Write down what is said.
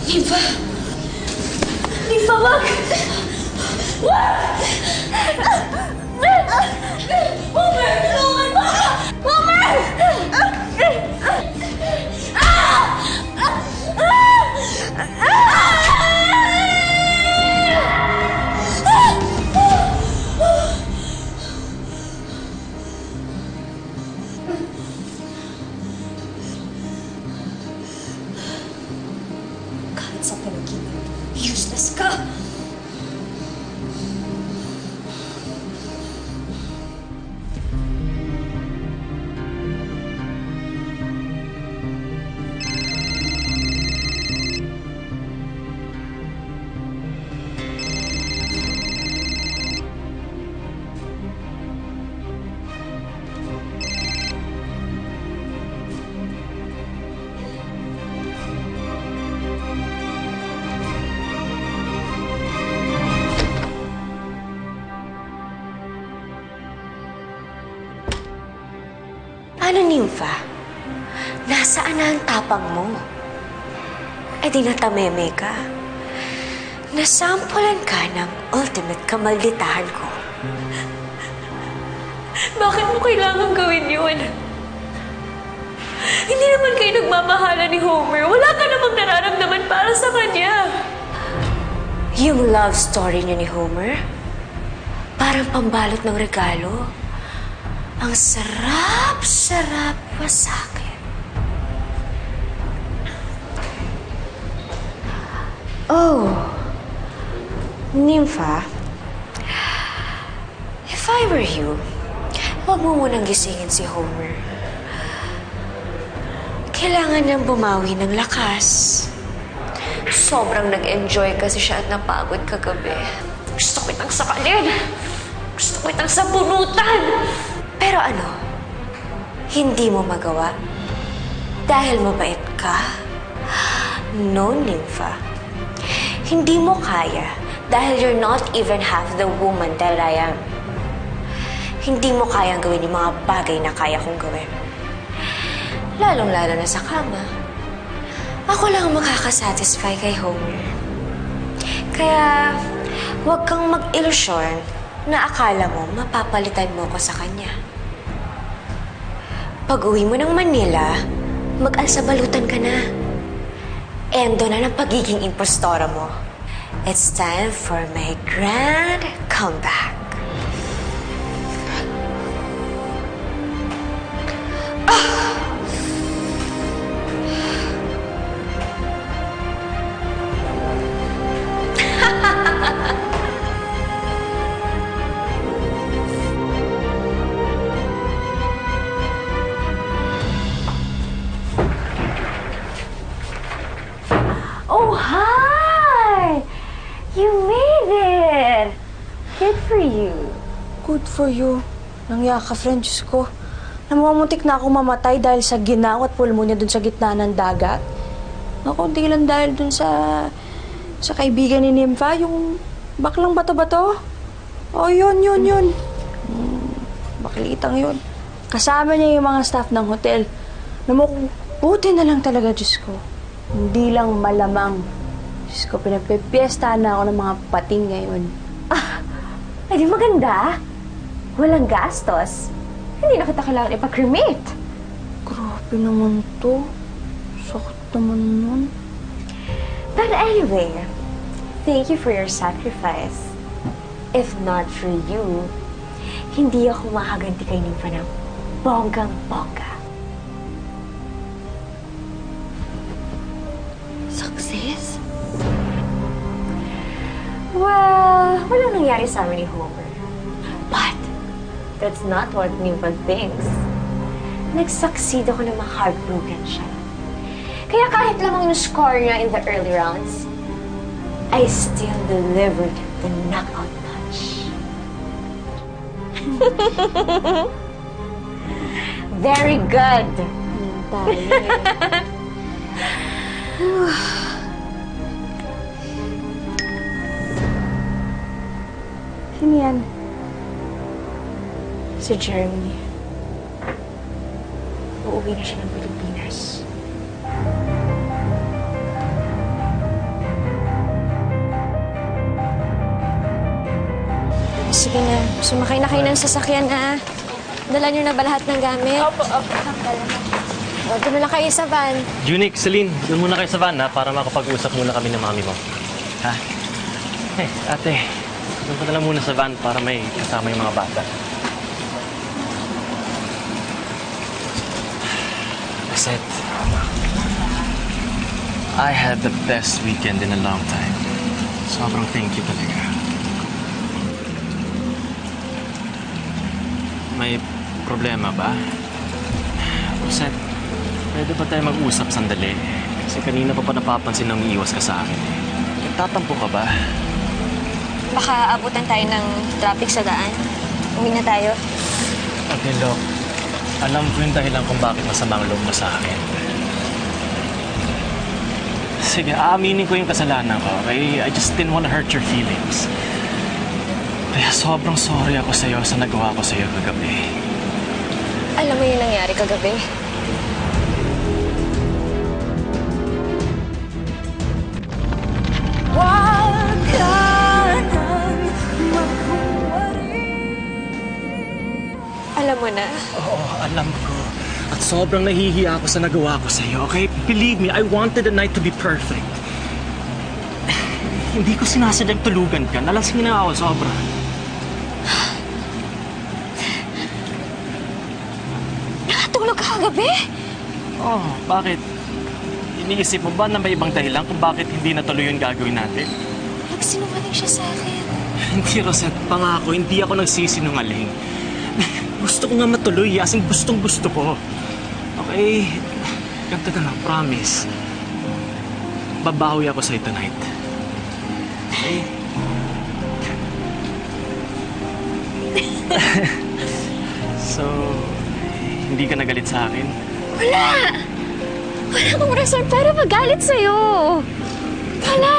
Nympha! Nympha, wag! Wag! Homer! Tulungan mo! Homer! Kahit sa panaginip, useless ka! Ano, Nympha? Nasaan na ang tapang mo? Eh di natameme ka. Nasampulan ka ng ultimate kamalditahan ko. Bakit mo kailangan gawin yun? Hindi naman kayo nagmamahala ni Homer. Wala ka namang nararamdaman para sa kanya. Yung love story niyo ni Homer, parang pambalot ng regalo. Ang sarap-sarap pa sa akin. Oh, Nympha, if I were you, huwag mo munang gisingin si Homer. Kailangan niyang bumawi ng lakas. Sobrang nag-enjoy kasi siya at napagod kagabi. Gusto kitang sakalin. Gusto kitang sabunutan. Pero ano, hindi mo magawa? Dahil mabait ka? No, Nympha. Hindi mo kaya dahil you're not even half the woman that I am. Hindi mo kayang gawin yung mga bagay na kaya kong gawin. Lalong-lalo na sa kama. Ako lang ang makakasatisfy kay Homer. Kaya, huwag kang mag-ilusyon na akala mo mapapalitan mo ko sa kanya. Pag-uwi mo ng Manila, mag-alsabalutan ka na. Endo na ng pagiging impostora mo. It's time for my grand comeback. Oh, hi! You made it! Good for you. Good for you. Nangya ka, friend. Diyos ko. Namamuntik na ako mamatay dahil sa ginaw at pulmonya dun sa gitna ng dagat. Ako, di lang dahil dun sa kaibigan ni Nympha, yung baklang bato-bato. Oh, yun. Baklitang yun. Kasama niya yung mga staff ng hotel. Buti na lang talaga, Diyos ko. Hindi lang malamang. Diyos ko, pinagpipiestahan na ako ng mga pating ngayon. Ay, di maganda. Walang gastos. Hindi na kita kailangan ipa-cremate. Grabe naman to. Sakit naman nun. But anyway, thank you for your sacrifice. If not for you, hindi ako makaganti kay Nympha ng bonggang-bongga. Success? Well, walang nangyari sa amin ni Homer. But, that's not what Nympha thinks. Nag-succeed ako na ma-heartbroken siya. Kaya kahit lamang yung score niya in the early rounds, I still delivered the knockout punch. Very good. Sino yan? Si Jeremy. Uuwi na siya ng Pilipinas. Sige na, sumakay na kayo ng sasakyan ha. Dala niyo na ba lahat ng gamit? Opo. O, doon na lang kayo sa van. Unique, Celine, doon muna kayo sa van, ha? Para makapag-usap muna kami ng mami mo. Ha? Eh, ate, doon ka na lang muna sa van para may kasama yung mga bata. Reset. I had the best weekend in a long time. Sobrang thank you talaga. May problema ba? Reset, pwede ba tayo mag-usap sandali? Kasi kanina pa napapansin na umiiwas ka sa akin. Nagtatampo ka ba? Baka abutan tayo ng traffic sa daan. Uwi na tayo. Okay, look. Alam ko yung dahilan kung bakit masama ang loob mo sa akin. Sige, aaminin ko yung kasalanan ko, okay? I just didn't want to hurt your feelings. Kaya sobrang sorry ako sa'yo sa nagawa ko sa'yo kagabi. Alam mo yung nangyari kagabi? Wag ka nang maghuwari. Alam mo na. Oo, alam ko. At sobrang nahihiya ako sa nagawa ko sa'yo, okay? Believe me, I wanted the night to be perfect. Hindi ko sinasadyang tulugan ka. Nalasing na ako sobra. Nakatulog ka kagabi? Oh, bakit? Iniisip mo ba na may ibang dahilan kung bakit hindi natuloy yung gagawin natin? Nagsinungaling siya sa akin. Hindi, Rosette. Pangako, hindi ako nagsisinungaling. Gusto ko nga matuloy, asing gustong-gusto ko. Okay? Ganto na lang, promise. Babawi ako sa'yo tonight. Okay? So, hindi ka nagalit sa akin? Wala! Wala akong rason para magalit sa'yo. Wala!